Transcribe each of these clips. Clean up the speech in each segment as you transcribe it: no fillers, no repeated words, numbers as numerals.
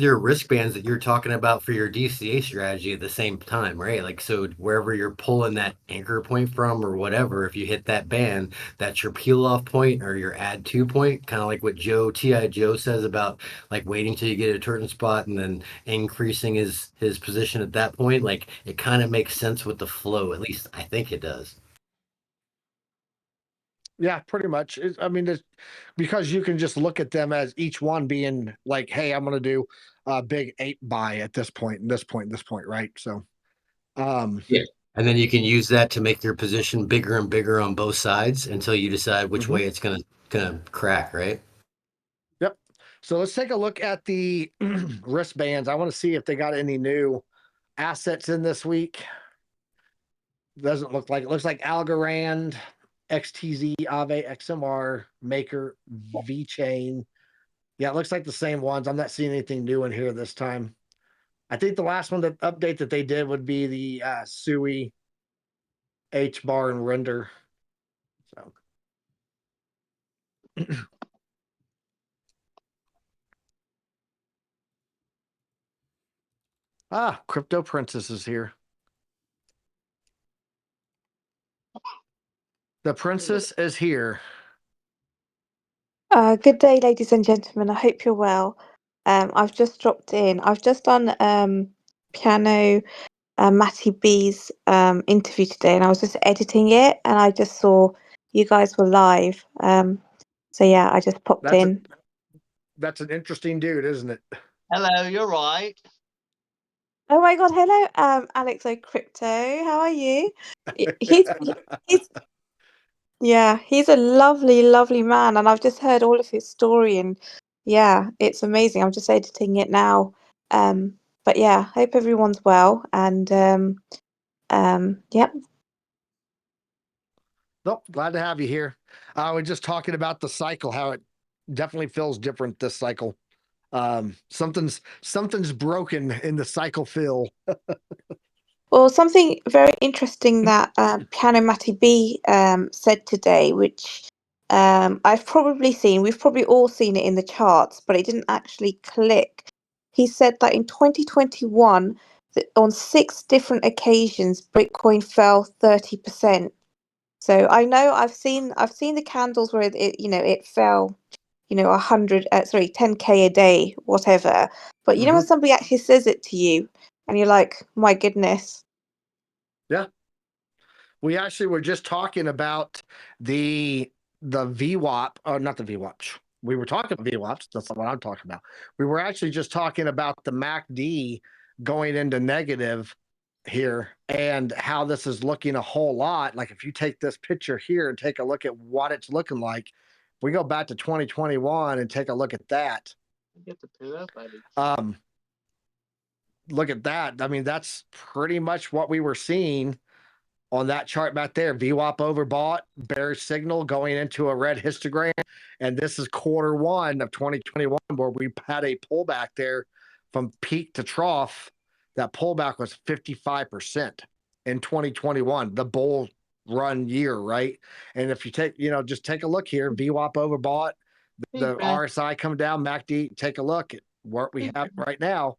your wristbands that you're talking about for your DCA strategy at the same time, right? Like, so wherever you're pulling that anchor point from or whatever, if you hit that band, that's your peel off point or your add to point, kind of like what T.I. Joe says about like waiting till you get a certain spot and then increasing his position at that point. Like, it kind of makes sense with the flow. At least I think it does. Yeah, pretty much. I mean, because you can just look at them as each one being like, hey, I'm going to do a big 8 buy at this point, and this point, and this point, right? So, Yeah. And then you can use that to make your position bigger and bigger on both sides until you decide which mhm. way it's gonna crack, right? Yep. So let's take a look at the wristbands. I want to see if they got any new assets in this week. Doesn't look like it. Looks like Algorand, XTZ, Aave, XMR, Maker, VChain. Yeah, it looks like the same ones. I'm not seeing anything new in here this time. I think the last one that update that they did would be the SUI, H bar, and render. So Crypto Princess is here. The princess is here. Good day, ladies and gentlemen. I hope you're well. I've just dropped in. I've just done piano Matty B's interview today, and I was just editing it, and I just saw you guys were live. So yeah, I just popped in. That's an interesting dude, isn't it? Hello, you're right. Oh my God! Hello, Alex O'Crypto. How are you? He's Yeah, he's a lovely, lovely man, and I've just heard all of his story, and yeah, it's amazing. I'm just editing it now. But yeah, hope everyone's well, and yeah. Nope, glad to have you here. We're just talking about the cycle, how it definitely feels different this cycle. Something's broken in the cycle feel. Well, something very interesting that Piano Matty B said today, which I've probably seen, we've probably all seen it in the charts, but it didn't actually click. He said that in 2021, that on 6 different occasions, Bitcoin fell 30%. So I know I've seen the candles where it fell, 10K a day, whatever. But you know when somebody actually says it to you, and you're like, my goodness. Yeah. We actually were just talking about the VWAP, or not the VWAP. We were talking about VWAPs. That's not what I'm talking about. We were actually just talking about the MACD going into negative here and how this is looking a whole lot. Like if you take this picture here and take a look at what it's looking like, if we go back to 2021 and take a look at that. Get the poo up, buddy. Look at that. I mean, that's pretty much what we were seeing on that chart back there. VWAP overbought, bearish signal going into a red histogram. And this is Q1 of 2021 where we had a pullback there from peak to trough. That pullback was 55% in 2021, the bull run year, right? And if you take, just take a look here, VWAP overbought, the RSI come down, MACD, take a look at what we have right now.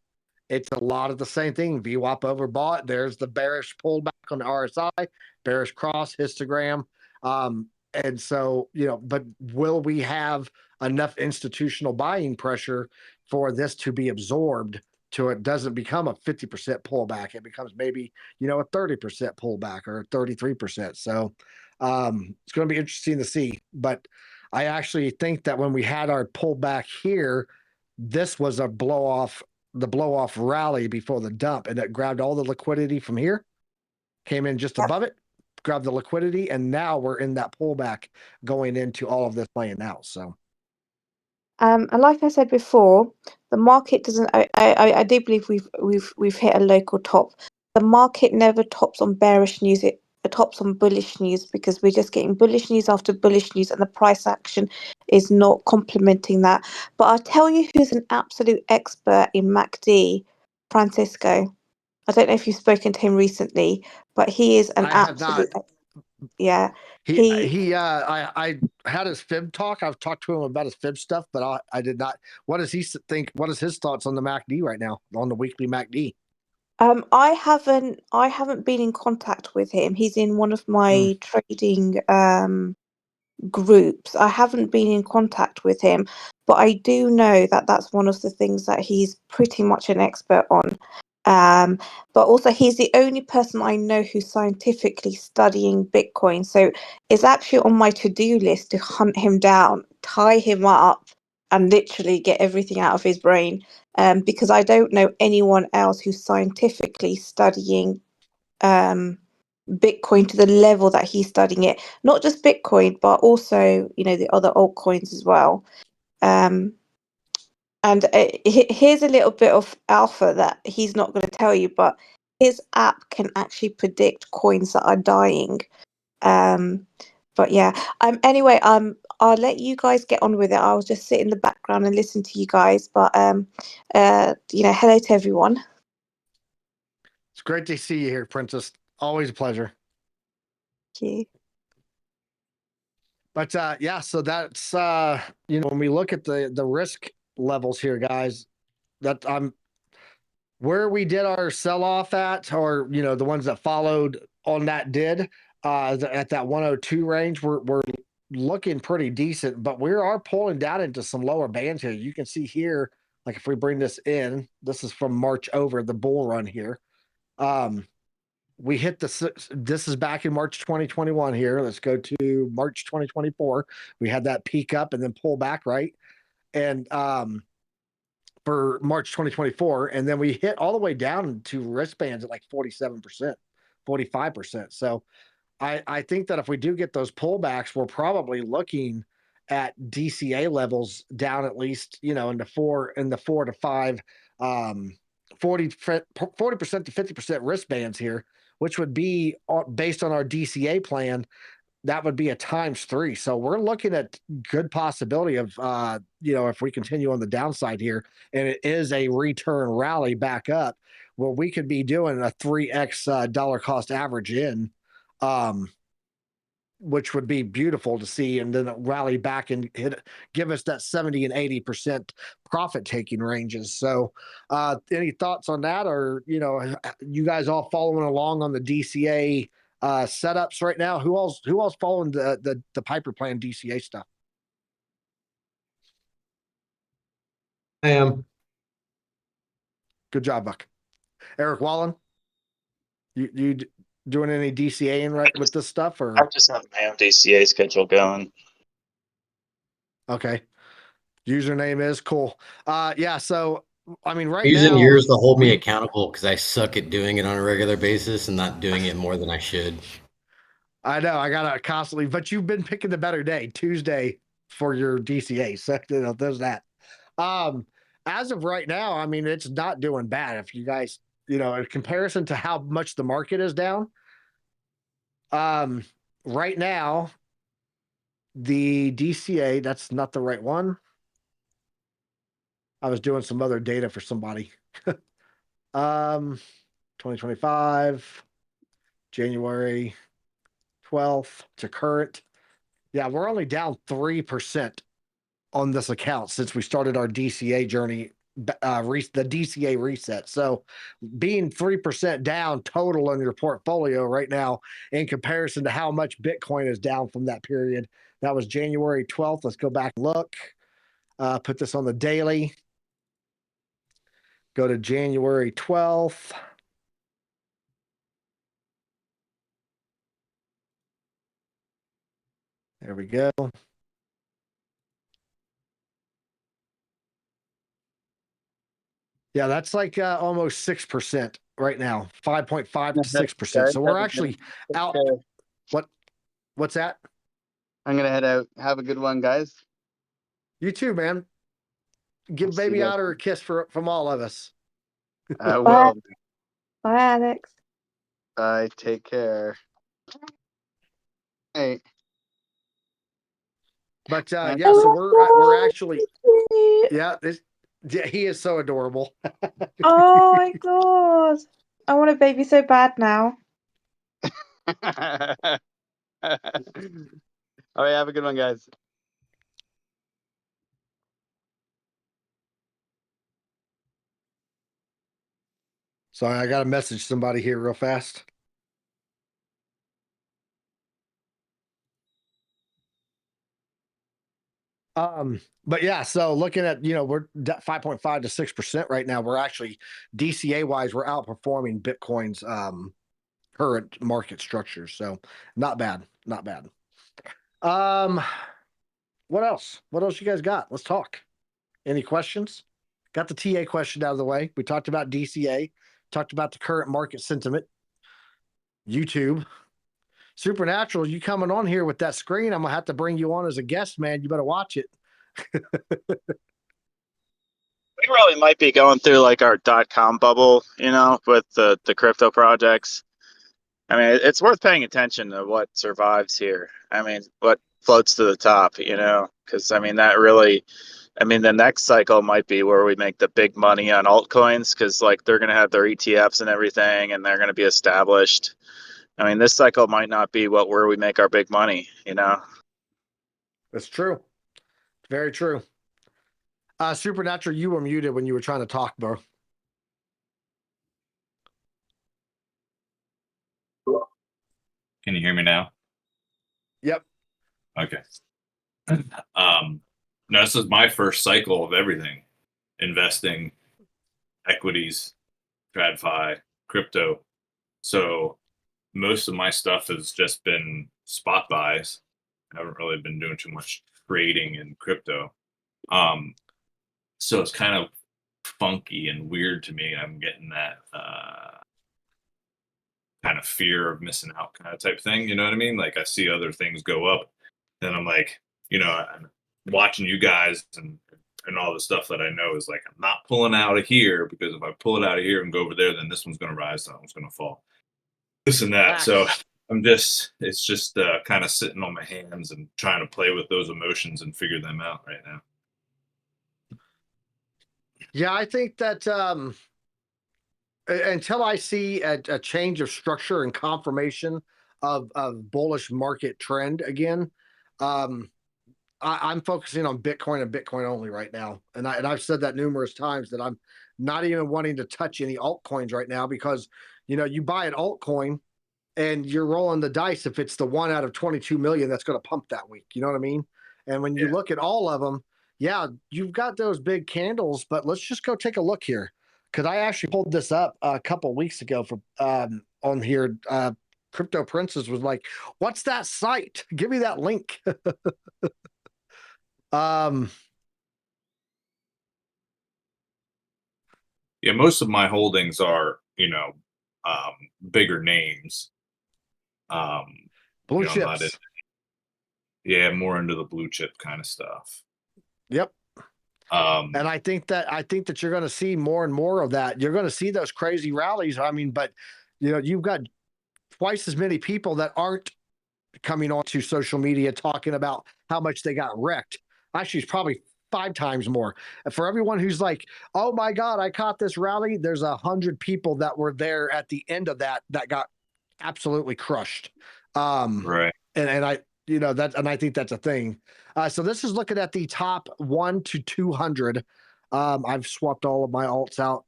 It's a lot of the same thing. VWAP overbought. There's the bearish pullback on the RSI, bearish cross histogram. And so, but will we have enough institutional buying pressure for this to be absorbed to it doesn't become a 50% pullback? It becomes maybe, a 30% pullback or 33%. So it's going to be interesting to see. But I actually think that when we had our pullback here, this was a blow off rally before the dump, and it grabbed all the liquidity from here, came in just above it, grabbed the liquidity, and now we're in that pullback going into all of this playing out. So and like I said before, the market doesn't. I do believe we've hit a local top. The market never tops on bearish news. It tops on bullish news because we're just getting bullish news after bullish news, and the price action is not complementing that. But I'll tell you who's an absolute expert in MACD, Francisco. I don't know if you've spoken to him recently, but he is an absolute. Yeah, I had his fib talk. I've talked to him about his fib stuff, but I did not. What does he think? What is his thoughts on the MACD right now, on the weekly MACD? I haven't been in contact with him. He's in one of my trading groups. I haven't been in contact with him, but I do know that that's one of the things that he's pretty much an expert on. But also, he's the only person I know who's scientifically studying Bitcoin. So it's actually on my to-do list to hunt him down, tie him up, and literally get everything out of his brain. Because I don't know anyone else who's scientifically studying Bitcoin to the level that he's studying it. Not just Bitcoin, but also, the other altcoins as well. And here's a little bit of alpha that he's not going to tell you, but his app can actually predict coins that are dying. But yeah. Anyway, I'll let you guys get on with it. I'll just sit in the background and listen to you guys. But hello to everyone. It's great to see you here, Princess. Always a pleasure. Thank you. But yeah, so that's when we look at the risk levels here, guys, that where we did our sell off at, or the ones that followed on that did at that 102 range, we're looking pretty decent, but we are pulling down into some lower bands here. You can see here, like if we bring this in, this is from March over the bull run here. We hit this is back in March 2021 here. Let's go to March 2024. We had that peak up and then pull back, right? And for March 2024, and then we hit all the way down to wristbands at like 47%, 45%. So I think that if we do get those pullbacks, we're probably looking at DCA levels down at least, in the 4 to 5 40% to 50% wristbands here, which would be based on our DCA plan. That would be a ×3. So we're looking at good possibility of, if we continue on the downside here, and it is a return rally back up, well, we could be doing a 3x dollar cost average in, which would be beautiful to see, and then rally back and give us that 70 and 80% profit taking ranges. So any thoughts on that, or you guys all following along on the DCA setups right now? Who else following the Piper plan DCA stuff? I am. Good job, Buck. Eric Wallen, you doing any DCA right with this stuff, or? I just have my own DCA schedule going. Okay. Username is cool. Yeah. So I mean, right I'm using now yours to hold me accountable because I suck at doing it on a regular basis and not doing it more than I should. I know I gotta constantly, but you've been picking the better day, Tuesday, for your DCA. So there's that. As of right now, I mean, it's not doing bad. If you guys, in comparison to how much the market is down, right now, the DCA, that's not the right one. I was doing some other data for somebody. 2025, January 12th to current. Yeah, we're only down 3% on this account since we started our DCA journey, the DCA reset. So being 3% down total in your portfolio right now in comparison to how much Bitcoin is down from that period. That was January 12th. Let's go back and look. Put this on the daily. Go to January 12th. There we go. Yeah, that's like almost 6% right now, 5.5 to 6%. So we're actually out. What's that? I'm gonna head out. Have a good one, guys. You too, man. Give baby Otter a kiss from all of us. I will. Bye, Alex. Bye. Take care. Hey. But yeah, so we're actually yeah, he is so adorable. Oh my god. I want a baby so bad now. All right, have a good one, guys. Sorry, I got to message somebody here real fast. But yeah, so looking at, we're 5.5 to 6% right now. We're actually DCA wise, we're outperforming Bitcoin's current market structure. So not bad, not bad. What else? What else you guys got? Let's talk. Any questions? Got the TA question out of the way. We talked about DCA, talked about the current market sentiment. YouTube. Supernatural, you coming on here with that screen? I'm gonna have to bring you on as a guest, man. You better watch it. We really might be going through like our .com bubble, with the crypto projects. I mean, it's worth paying attention to what survives here. I mean, what floats to the top, because I mean, the next cycle might be where we make the big money on altcoins because like they're going to have their ETFs and everything and they're going to be established. I mean, this cycle might not be where we make our big money, That's true. Very true. Supernatural, you were muted when you were trying to talk, bro. Can you hear me now? Yep. Okay. No, this is my first cycle of everything. Investing, equities, TRADEFLY, crypto. So most of my stuff has just been spot buys. I haven't really been doing too much trading in crypto. So it's kind of funky and weird to me. I'm getting that kind of fear of missing out kind of type thing. You know what I mean? Like I see other things go up and I'm like, I'm watching you guys and all the stuff that I know is like, I'm not pulling out of here because if I pull it out of here and go over there, then this one's going to rise, that one's going to fall, this and that. So it's just kind of sitting on my hands and trying to play with those emotions and figure them out right now. Yeah, I think that until I see a change of structure and confirmation of bullish market trend again, I'm focusing on Bitcoin and Bitcoin only right now. And I've said that numerous times that I'm not even wanting to touch any altcoins right now because, you buy an altcoin and you're rolling the dice if it's the 1 out of 22 million that's going to pump that week. You know what I mean? And when you look at all of them, yeah, you've got those big candles, but let's just go take a look here. Because I actually pulled this up a couple of weeks ago for on here. Crypto Princess was like, "What's that site? Give me that link." Yeah, most of my holdings are, bigger names. Blue I'm not chips. more into the blue chip kind of stuff. Yep. And I think that you're going to see more and more of that. You're going to see those crazy rallies. I mean, but you've got twice as many people that aren't coming onto social media talking about how much they got wrecked. Actually, it's probably 5 times more. For everyone who's like, "Oh my God, I caught this rally," there's 100 people that were there at the end of that got absolutely crushed. Right. And I, and I think that's a thing. So this is looking at the top 1 to 200. I've swapped all of my alts out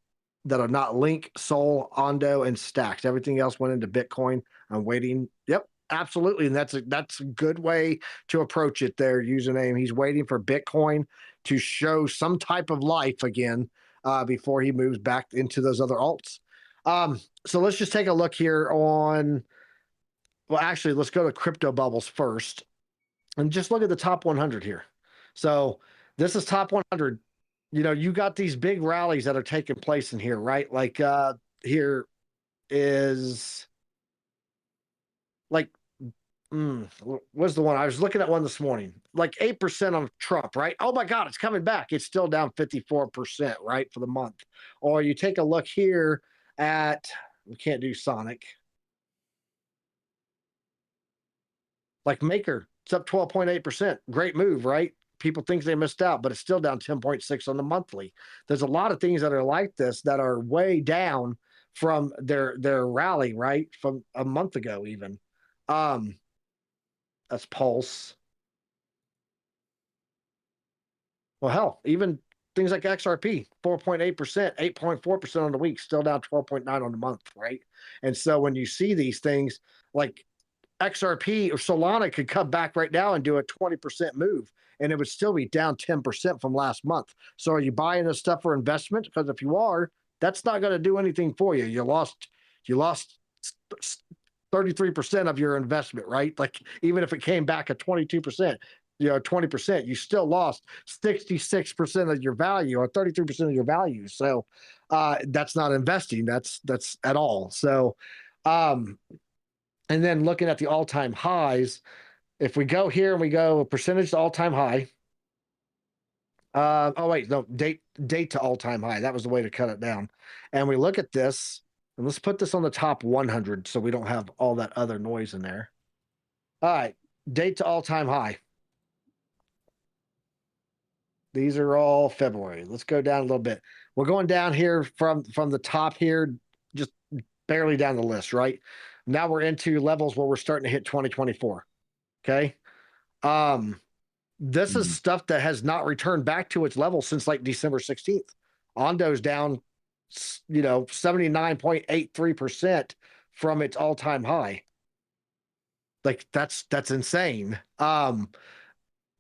that are not Link, Sol, Ondo, and Stacks. Everything else went into Bitcoin. I'm waiting. Yep, absolutely. And that's a good way to approach it there, username. He's waiting for Bitcoin to show some type of life again before he moves back into those other alts. So let's just take a look here on, well, actually, let's go to crypto bubbles first and just look at the top 100 here. So this is top 100. You got these big rallies that are taking place in here, right? Like here is like, what's the one? I was looking at one this morning, like 8% on Trump, right? Oh my God, it's coming back. It's still down 54%, right, for the month. Or you take a look here at, we can't do Sonic. Like Maker, it's up 12.8%. Great move, right? People think they missed out, but it's still down 10.6 on the monthly. There's a lot of things that are like this that are way down from their rally, right? From a month ago, even. That's Pulse. Well, hell, even things like XRP, 4.8%, 8.4% on the week, still down 12.9 on the month, right? And so when you see these things like XRP or Solana could come back right now and do a 20% move, and it would still be down 10% from last month. So are you buying this stuff for investment? Because if you are, that's not going to do anything for you. You lost 33% of your investment, right? Like even if it came back at 22%, 20%, you still lost 66% of your value or 33% of your value. So that's not investing. That's at all. So and then looking at the all-time highs, if we go here and we go percentage to all-time high. Oh wait, no, date to all-time high. That was the way to cut it down. And we look at this, and let's put this on the top 100 so we don't have all that other noise in there. All right, date to all-time high. These are all February. Let's go down a little bit. We're going down here from the top here, just barely down the list, right? Now we're into levels where we're starting to hit 2024. Okay. This is stuff that has not returned back to its level since like December 16th. Ondo's down, 79.83% from its all-time high. Like that's insane.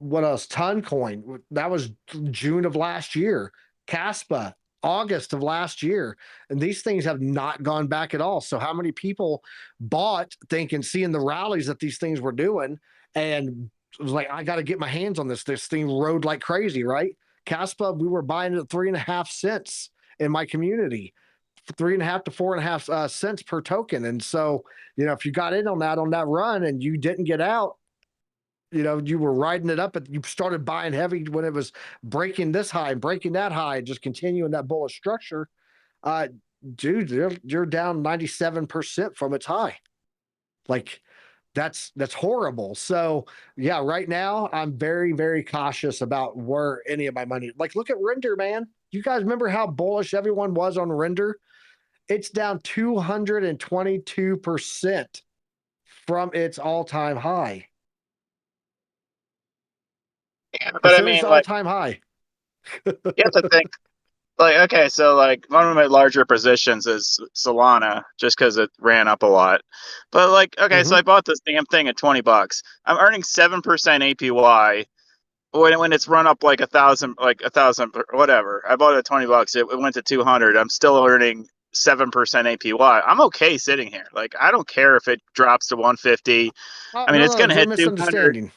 What else? Toncoin, that was June of last year. Caspa, August of last year. And these things have not gone back at all. So how many people bought thinking, seeing the rallies that these things were doing, and it was like, I got to get my hands on this. This thing rode like crazy, right? Caspa, we were buying it at 3.5 cents in my community, 3.5 to 4.5 cents per token. And so, if you got in on that run and you didn't get out, you were riding it up, and you started buying heavy when it was breaking this high and breaking that high, just continuing that bullish structure. Dude, you're down 97% from its high. Like that's horrible. So yeah, right now I'm very, very cautious about where any of my money. Like look at Render, man. You guys remember how bullish everyone was on Render? It's down 222% from its all-time high. Yeah, but I Percentage mean, like, all-time high. you have to think, like, okay, so like one of my larger positions is Solana, just because it ran up a lot. But like, okay, so I bought this damn thing at $20. I'm earning 7% APY when it's run up like 1,000, whatever. I bought it at $20. It went to 200. I'm still earning 7% APY. I'm okay sitting here. Like, I don't care if it drops to 150. I mean, it's No, gonna you're hit 200. misunderstanding.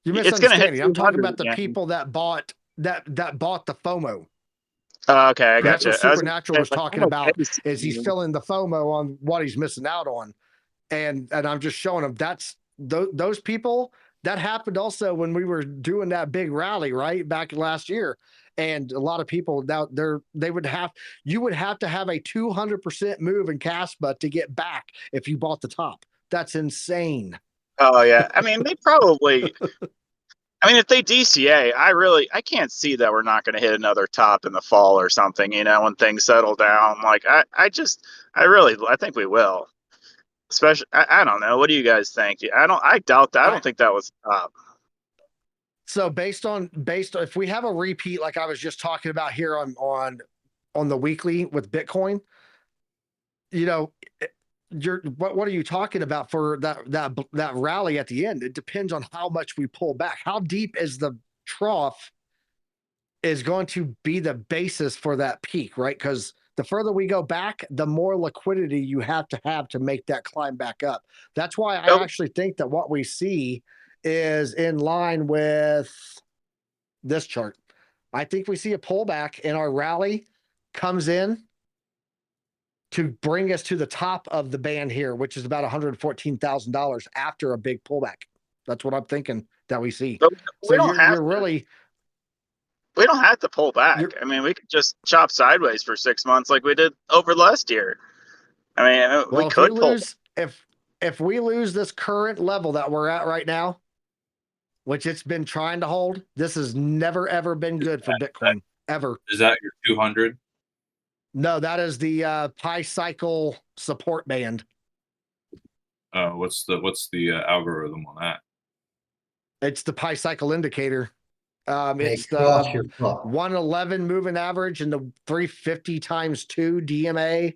You're It's gonna hit misunderstanding. I'm talking 200 about the again. people that bought that bought the FOMO. Okay, I That's got you. what Supernatural was Like, talking I'm okay about. Is he's filling the FOMO on what he's missing out on, and I'm just showing him that's those people. That happened also when we were doing that big rally right back last year, and a lot of people now you would have to have a 200% move in Caspa to get back if you bought the top. That's insane. Oh yeah, I mean they probably. I mean, if they DCA, I can't see that we're not going to hit another top in the fall or something. When things settle down. Like I think we will. Especially, I don't know. What do you guys think? I doubt that. I don't think that was top. So based on if we have a repeat, like I was just talking about here on the weekly with Bitcoin, what are you talking about for that rally at the end? It depends on how much we pull back. How deep is the trough is going to be the basis for that peak, right? Because the further we go back, the more liquidity you have to make that climb back up. That's why I actually think that what we see is in line with this chart. I think we see a pullback and our rally comes in to bring us to the top of the band here, which is about $114,000 after a big pullback. That's what I'm thinking that we see. But So you're really we don't have to pull back. I mean, we could just chop sideways for 6 months like we did over last year. I mean, we could pull. If we lose this current level that we're at right now, which it's been trying to hold, this has never ever been good for Bitcoin ever. Is that your 200? No, that is the Pi cycle support band. What's the algorithm on that? It's the pi cycle indicator. Hey, It's cross the your fuck. 111 moving average and the 350 times 2 DMA.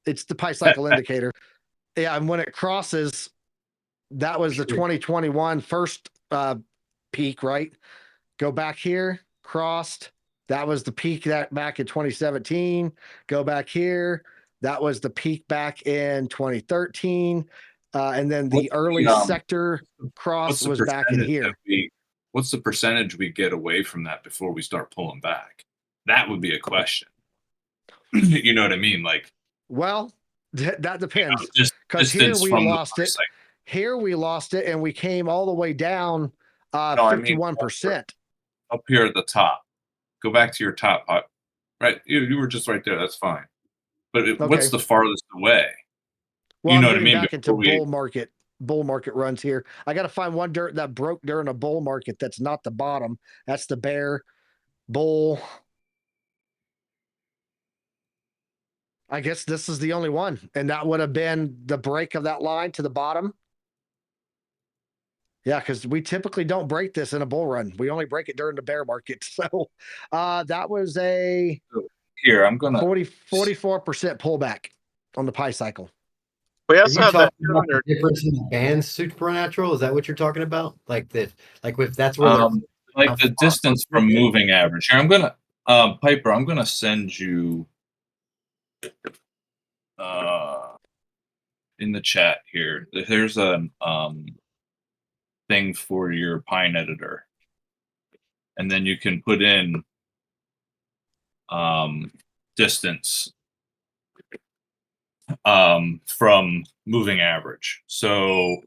It's the pi cycle indicator. Yeah, and when it crosses, that was the 2021 first peak, right? Go back here, crossed. That was the peak that back in 2017. Go back here. That was the peak back in 2013. And then the early sector cross was back in here. What's the percentage we get away from that before we start pulling back? That would be a question. You know what I mean? like Well, that depends. just Because here distance we from the lost it. cycle. Here we lost it, and we came all the way down No, I mean, 51%. up here at the top. Go back to your top. Right, you were just right there. That's fine. But what's Okay. the farthest away? Well, You I'm know what I getting mean? back into Before we- bull market runs here. I got to find one dirt that broke during a bull market. That's not the bottom. That's the bear bull. I guess this is the only one, and that would have been the break of that line to the bottom. Yeah, because we typically don't break this in a bull run. We only break it during the bear market. So that was a Here, I'm gonna 44% pullback on the pi cycle. We Are also you have that talking about the 200. difference in the bands supernatural? Is that what you're talking about? Like if that's where they're like the distance from moving average. Here, I'm gonna Piper, I'm gonna send you in the chat here. There's a thing for your Pine editor, and then you can put in distance from moving average. So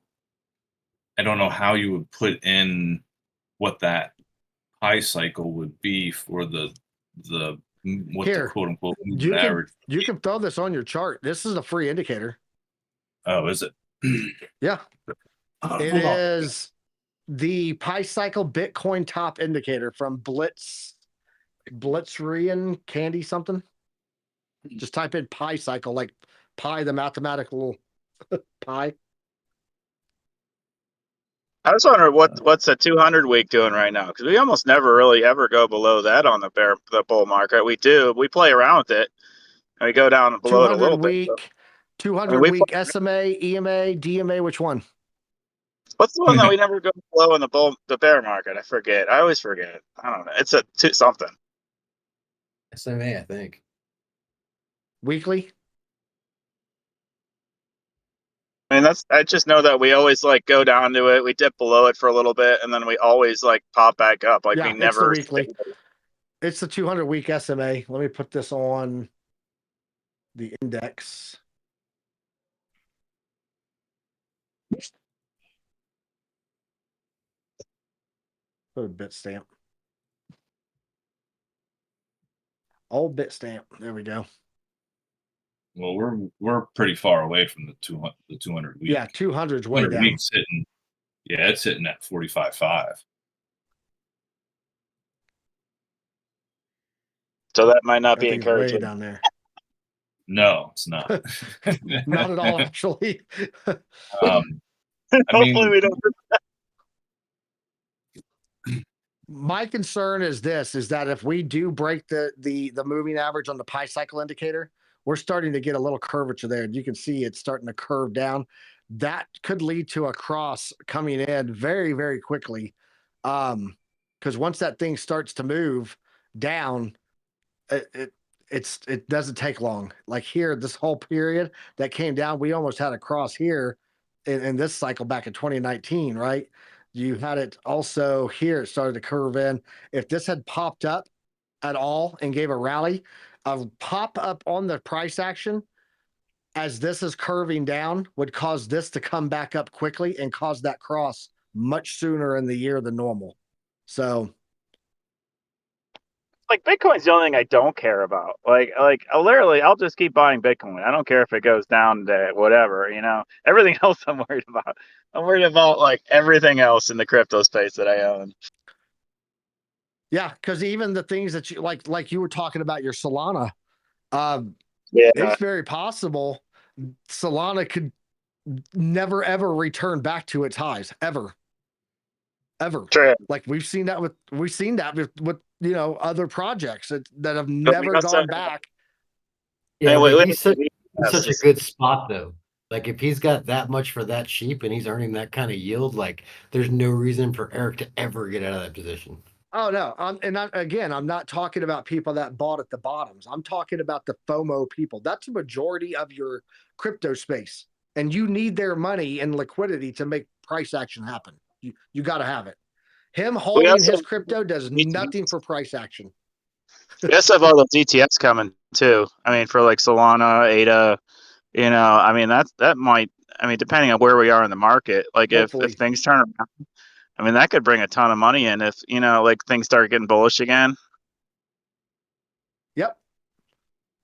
I don't know how you would put in what that high cycle would be for the what Here, the quote unquote moving average. You can throw this on your chart. This is a free indicator. Oh, is it? Yeah. It Hold on. is the pi cycle Bitcoin top indicator from Blitzerian Candy something. Just type in pi cycle, like pi, the mathematical pi. I was wondering what's the 200 week doing right now, because we almost never really ever go below that on the bull market. We do. We play around with it, and we go down below it a little bit. 200 week SMA, EMA, DMA. Which one? What's the one that we never go below in the bear market? I forget. I always forget. I don't know. It's a something. SMA, I think. Weekly. I mean, I just know that we always like go down to it. We dip below it for a little bit, and then we always like pop back up. Like Yeah, we never. it's the weekly. It's the 200 week SMA. Let me put this on the index. Put a bit stamp. Old bit stamp. There we go. Well, we're pretty far away from the 200 week. Yeah, 200's way down. Weeks hitting, yeah, it's hitting at 45.5. So that might not I be think it's way encouraging. down there. No, it's not. Not at all, actually. I Hopefully mean, we don't. My concern is this: is that if we do break the moving average on the pi cycle indicator, we're starting to get a little curvature there. You can see it's starting to curve down. That could lead to a cross coming in very, very quickly. Because once that thing starts to move down, it doesn't take long. Like here, this whole period that came down, we almost had a cross here in this cycle back in 2019, right? You had it also here, it started to curve in. If this had popped up at all and gave a rally, a pop up on the price action as this is curving down would cause this to come back up quickly and cause that cross much sooner in the year than normal. So Like Bitcoin's the only thing I don't care about. Like literally, I'll just keep buying Bitcoin. I don't care if it goes down to whatever. Everything else I'm worried about. I'm worried about like everything else in the crypto space that I own. yeah, because even the things that you like you were talking about your Solana, Yeah, it's very possible Solana could never ever return back to its highs ever. ever. True. Like we've seen that with you know, other projects that have But we never also, gone back. Yeah, and but we he's such, in such a this- good spot though. Like if he's got that much for that cheap and he's earning that kind of yield, like there's no reason for Eric to ever get out of that position. Oh no, again, I'm not talking about people that bought at the bottoms. I'm talking about the FOMO people. That's the majority of your crypto space, and you need their money and liquidity to make price action happen. You got to have it. Him we holding also his crypto does nothing for price action. we also have all those ETFs coming too. I mean, for like Solana, ADA, you know, I mean that might, I mean, depending on where we are in the market, like if Hopefully. things turn around, I mean, that could bring a ton of money in if, you know, like things start getting bullish again. Yep.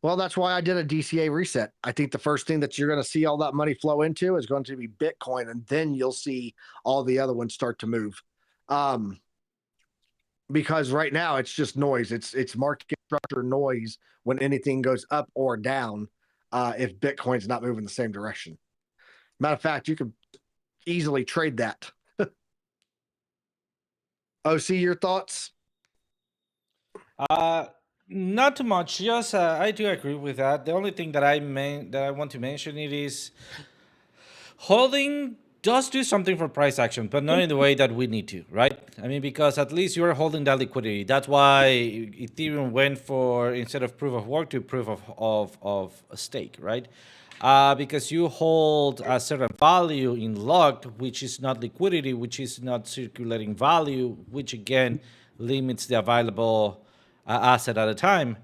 Well, that's why I did a DCA reset. I think the first thing that you're going to see all that money flow into is going to be Bitcoin, and then you'll see all the other ones start to move. Because right now it's just noise. It's market structure noise when anything goes up or down. If Bitcoin's not moving the same direction. Matter of fact, you could easily trade that. OC, your thoughts? Not too much. Just I do agree with that. The only thing that I want to mention it is holding does do something for price action, but not in the way that we need to, right? I mean, because at least you're holding that liquidity. That's why Ethereum went for, instead of proof of work, to proof of a stake, right? Because you hold a certain value in locked, which is not liquidity, which is not circulating value, which again limits the available asset at a time.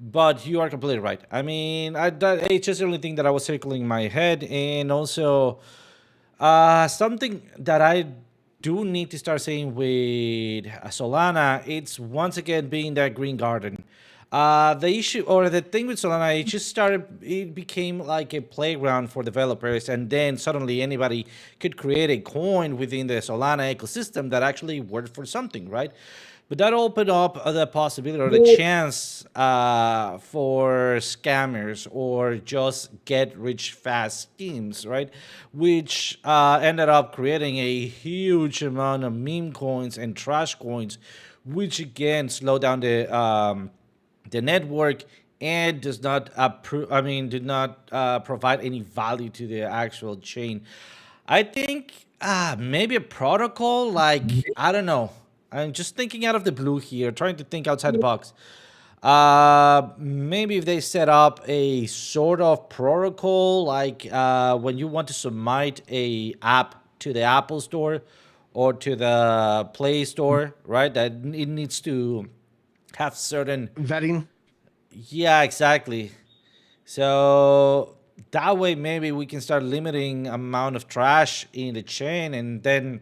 But you are completely right. I mean, it's just the only thing that I was circling in my head. And also, something that I do need to start saying with Solana, it's once again being that green garden. The issue or the thing with Solana, it became like a playground for developers, and then suddenly anybody could create a coin within the Solana ecosystem that actually worked for something, right? But that opened up the possibility or the chance for scammers or just get rich fast schemes, right? Which ended up creating a huge amount of meme coins and trash coins, which again slowed down the network and does not did not provide any value to the actual chain. I think maybe a protocol like, I don't know. I'm just thinking out of the blue here, trying to think outside the box. Maybe if they set up a sort of protocol like when you want to submit a app to the Apple Store or to the Play Store, right? That it needs to have certain, Vetting. yeah, exactly. So that way maybe we can start limiting amount of trash in the chain and then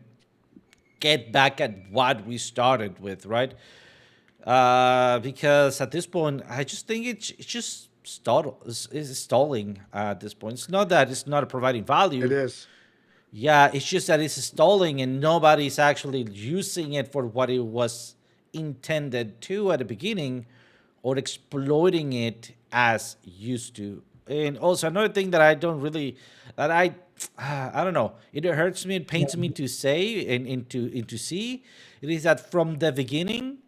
get back at what we started with, right? Because at this point, I just think it's just it's stalling at this point. It's not that it's not providing value. It is. Yeah, it's just that it's stalling and nobody's actually using it for what it was intended to at the beginning or exploiting it as used to. And also another thing that I don't really, that I don't know, it hurts me, it pains me to say and to see, it is that from the beginning,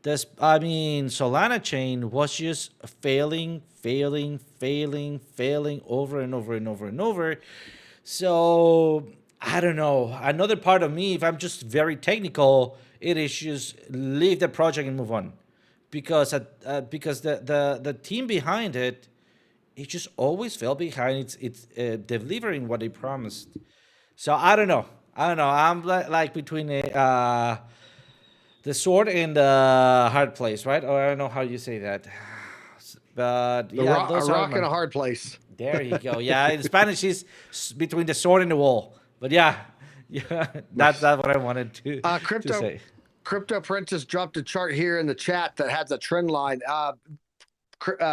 Solana chain was just failing over and over and over and over. So I don't know. Another part of me, if I'm just very technical, it is just leave the project and move on, because the team behind it, it just always fell behind. It's delivering what they promised. So I don't know. I'm like between the sword and the hard place, right? Or I don't know how you say that. But yeah, A those are rock my. and a hard place. There you go. Yeah, in Spanish is between the sword and the wall. But yeah, yeah, that's what I wanted to Crypto say. Crypto Princess dropped a chart here in the chat that has a trend line.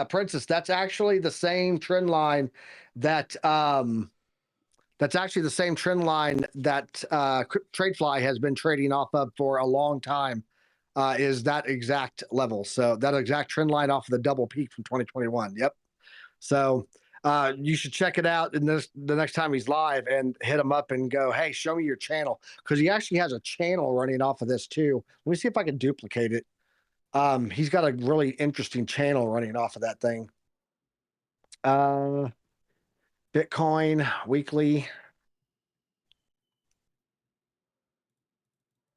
Princess, that's actually the same trend line that TRADEFLY has been trading off of for a long time. Is that exact level? So that exact trend line off of the double peak from 2021. Yep. So You should check it out in the next time he's live and hit him up and go, hey, show me your channel, because he actually has a channel running off of this too. Let me see if I can duplicate it. He's got a really interesting channel running off of that thing. Bitcoin weekly.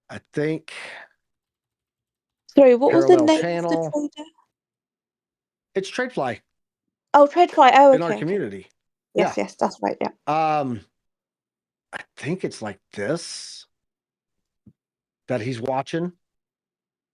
I think. Sorry, what was the Parallel name channel. of the trader? It's TRADEFLY. Oh, TRADEFLY. Oh, in okay. our community. Yes, yes, that's right. Yeah. I think it's like this that he's watching.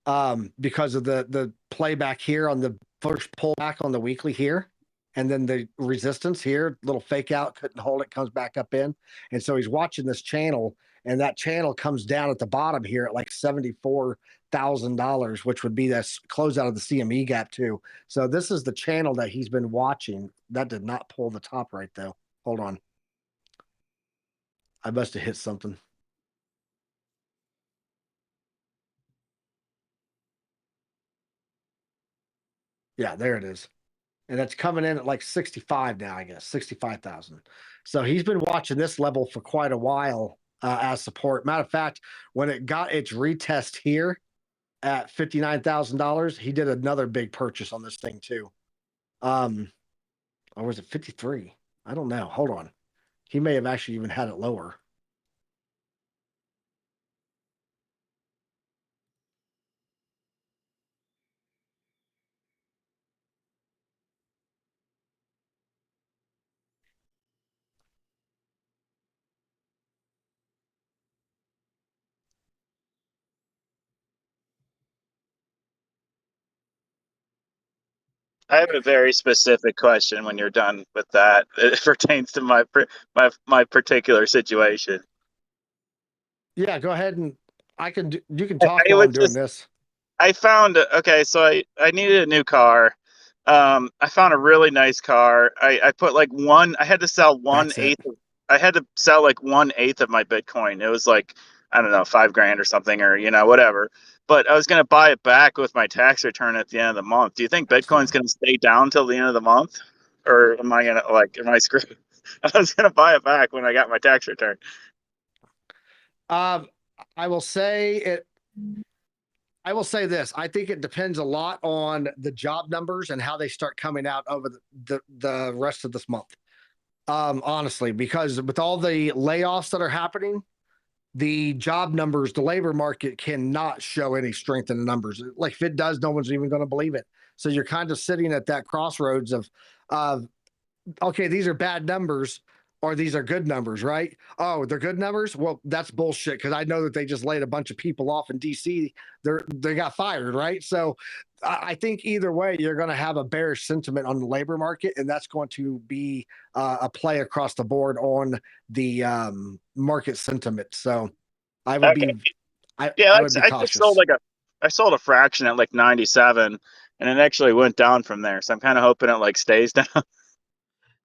Because of the playback here on the first pullback on the weekly here, and then the resistance here, little fake out, couldn't hold it, comes back up in. And so he's watching this channel, and that channel comes down at the bottom here at like $74,000, which would be that close out of the CME gap too. So this is the channel that he's been watching. That did not pull the top right though. Hold on. I must have hit something. Yeah, there it is. And that's coming in at like 65 now, I guess, 65,000. So he's been watching this level for quite a while as support. Matter of fact, when it got its retest here at $59,000, he did another big purchase on this thing too. Or was it 53? I don't know. Hold on. He may have actually even had it lower. I have a very specific question when you're done with that. It pertains to my particular situation. Yeah, go ahead and you can talk I while I'm would doing just this. I found okay, so I needed a new car. I found a really nice car. I put like I had to sell That's it. I had to sell like 1/8 of my Bitcoin. It was like, I don't know, $5,000 or something, or whatever. But I was gonna buy it back with my tax return at the end of the month. Do you think Bitcoin's gonna stay down till the end of the month? Or am I screwed? I was gonna buy it back when I got my tax return. I will say this. I think it depends a lot on the job numbers and how they start coming out over the rest of this month. Honestly, because with all the layoffs that are happening, the job numbers, the labor market cannot show any strength in the numbers. Like if it does, no one's even going to believe it. So you're kind of sitting at that crossroads of okay, these are bad numbers or these are good numbers, right? Oh, they're good numbers. Well, that's bullshit because I know that they just laid a bunch of people off in DC. They got fired, right? So I think either way, you're going to have a bearish sentiment on the labor market, and that's going to be a play across the board on the market sentiment. So I would Okay. be, Yeah, I would be I just cautious. I sold a fraction at like 97, and it actually went down from there. So I'm kind of hoping it like stays down.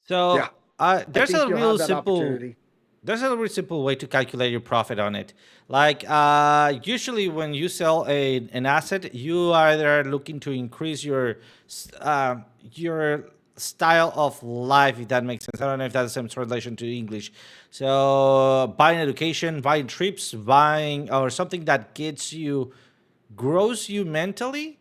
So Yeah. I there's think a you'll real have that simple opportunity. there's a real simple way to calculate your profit on it. Like usually when you sell an asset, you are either looking to increase your style of life, if that makes sense. I don't know if that's the same translation to English. So buying education, buying trips, buying or something that grows you mentally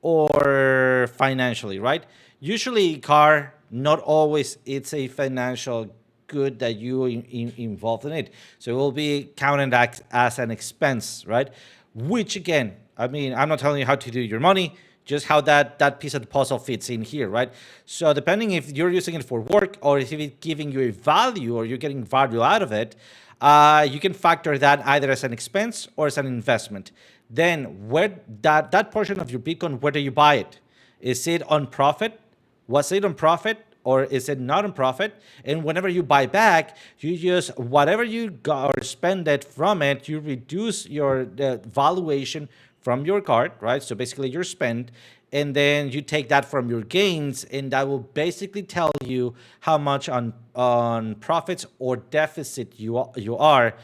or financially, right? Usually, car, not always it's a financial good that you involved in it. So it will be counted as an expense, right? Which again, I mean, I'm not telling you how to do your money, just how that piece of the puzzle fits in here, right? So depending if you're using it for work or if it's giving you a value or you're getting value out of it, you can factor that either as an expense or as an investment. Then where that portion of your Bitcoin, where do you buy it? Is it on profit? Was it on profit or is it not on profit? And whenever you buy back, you just whatever you got or spend it from it, you reduce the valuation from your card, right? So basically your spend, and then you take that from your gains, and that will basically tell you how much on profits or deficit you are.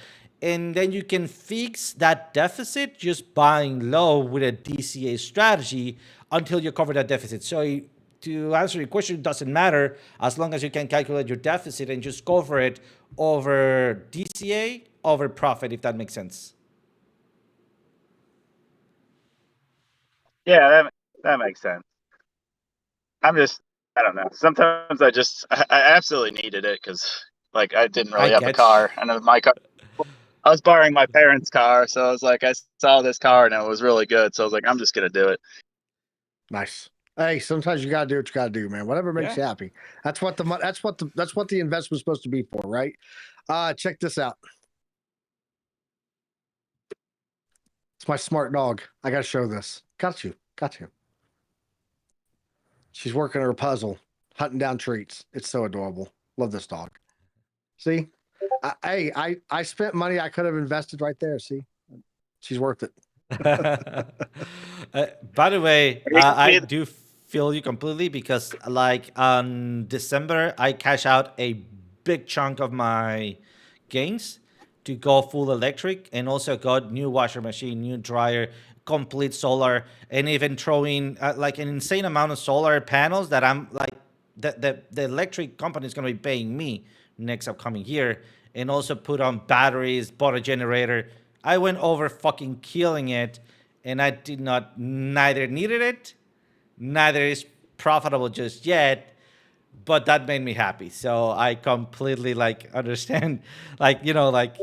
And then you can fix that deficit just buying low with a DCA strategy until you cover that deficit. So to answer your question, it doesn't matter as long as you can calculate your deficit and just go for it over DCA over profit, if that makes sense. Yeah, that makes sense. I don't know. Sometimes I absolutely needed it because like I didn't really have a car, and my car. I was borrowing my parents' car, so I was like, I saw this car and it was really good, so I was like, I'm just gonna do it. Nice. Hey, sometimes you gotta do what you gotta do, man. Whatever makes you happy. That's what the investment's supposed to be for, right? Check this out. It's my smart dog. I gotta show this. Got you. She's working her puzzle, hunting down treats. It's so adorable. Love this dog. See? I spent money I could have invested right there. See? She's worth it. By the way, I do feel you completely because, like, on December, I cash out a big chunk of my gains to go full electric, and also got new washer machine, new dryer, complete solar, and even throwing like an insane amount of solar panels that I'm like, the electric company is going to be paying me next upcoming year, and also put on batteries, bought a generator. I went over fucking killing it, and I did not neither needed it, neither is profitable just yet, but that made me happy. So I completely like understand, like, you know, like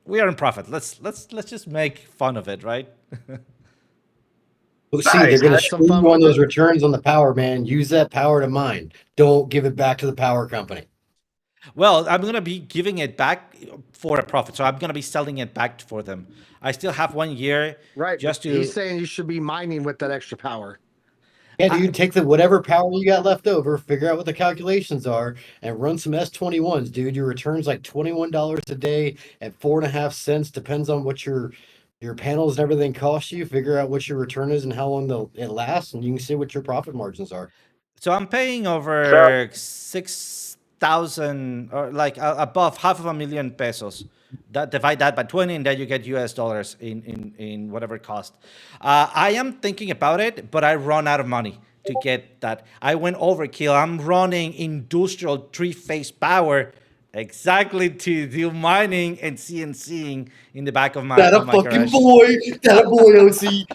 we are in profit. Let's just make fun of it, right? Well, see, Nice. they're going to Have some screw fun you on with those it. returns on the power, man. Use that power to mine. Don't give it back to the power company. Well, I'm gonna be giving it back for a profit, so I'm gonna be selling it back for them. I still have 1 year Right. just He's to. saying you should be mining with that extra power. Yeah, dude, take the whatever power you got left over, figure out what the calculations are, and run some S21s, dude. Your return's like $21 a day at 4.5 cents. Depends on what your panels and everything cost you. Figure out what your return is and how long it lasts, and you can see what your profit margins are. So I'm paying So over 6,000 or like above $500,000 pesos. That divide that by 20, and then you get US dollars in whatever it cost. I am thinking about it, but I run out of money to get that. I went overkill. I'm running industrial three-phase power exactly to do mining and CNCing in the back of my That a fucking garage. boy. That a boy, OC.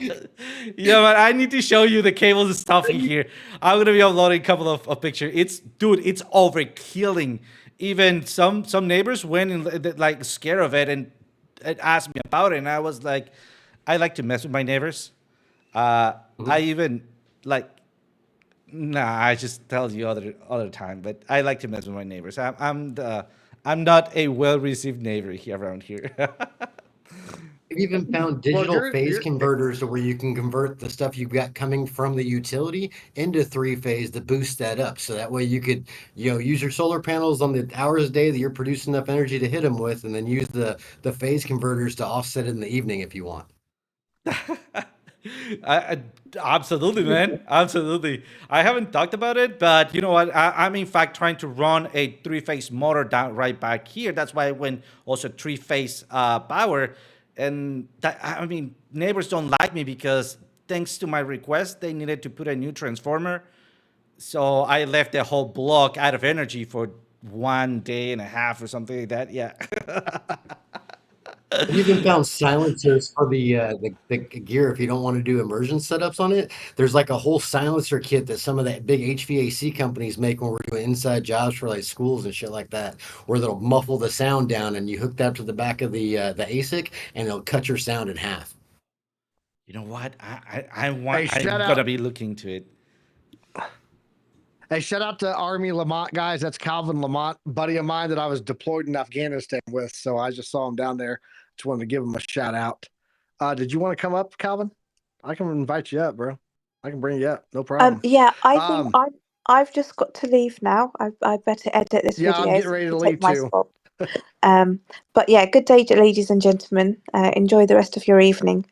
Yeah, man, I need to show you the cables and stuff in here. I'm gonna be uploading a couple of pictures. It's overkilling. Even some neighbors went and like scared of it and asked me about it, and I was like, I like to mess with my neighbors. I even like, nah, I just tell you other time, but I like to mess with my neighbors. I'm not a well received neighbor here around here. I've even found Well, digital phase converters to where you can convert the stuff you've got coming from the utility into three-phase to boost that up. So that way you could, use your solar panels on the hours a day that you're producing enough energy to hit them with, and then use the phase converters to offset it in the evening if you want. I, absolutely, man. Absolutely. I haven't talked about it, but you know what? I'm in fact trying to run a three-phase motor down right back here. That's why I went also three-phase power. And that, I mean, neighbors don't like me because thanks to my request, they needed to put a new transformer. So I left the whole block out of energy for 1 day and a half or something like that. Yeah. I've even found silencers for the gear if you don't want to do immersion setups on it. There's like a whole silencer kit that some of the big HVAC companies make when we're doing inside jobs for like schools and shit like that, where they'll muffle the sound down and you hook that to the back of the ASIC and it'll cut your sound in half. You know what? I'm shout gonna out. be looking to it. Hey, shout out to Army Lamont guys. That's Calvin Lamont, buddy of mine that I was deployed in Afghanistan with. So I just saw him down there. Just wanted to give him a shout out. Did you want to come up, Calvin? I can invite you up, bro. I can bring you up. No problem. Yeah, I think I've just got to leave now. I better edit this Yeah, video. I'm getting So ready you to can leave take my too. spot. But yeah, good day, ladies and gentlemen. Enjoy the rest of your evening.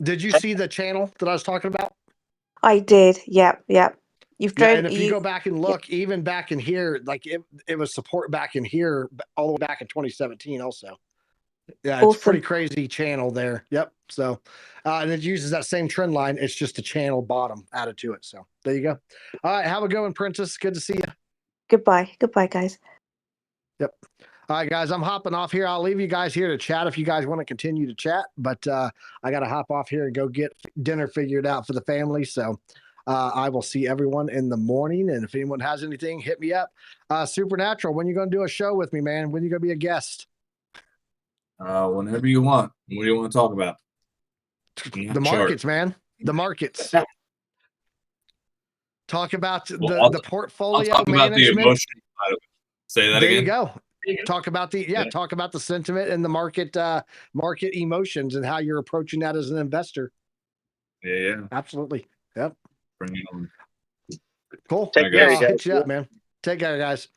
Did you see the channel that I was talking about? I did. Yep. You've Yeah, driven. and if you go back and look, even back in here, like it was support back in here all the way back in 2017 also. Yeah, it's pretty Awesome. crazy channel there. Yep. So, and it uses that same trend line. It's just a channel bottom added to it. So there you go. All right, have a good one, Princess. Good to see you. Goodbye. Goodbye, guys. Yep. All right, guys, I'm hopping off here. I'll leave you guys here to chat if you guys want to continue to chat, but I got to hop off here and go get dinner figured out for the family. So I will see everyone in the morning. And if anyone has anything, hit me up. Supernatural, when you going to do a show with me, man? When you going to be a guest? Whenever you want. What do you want to talk about? The markets, man. The markets. Talk about the portfolio I'll talk about the management. emotional side of it. Say that There again. you go. Talk about talk about the sentiment and the market emotions and how you're approaching that as an investor. Yeah. Absolutely. Yep. Bring it on. Cool. Take care, I'll guys. hit you up, man. Take care, guys.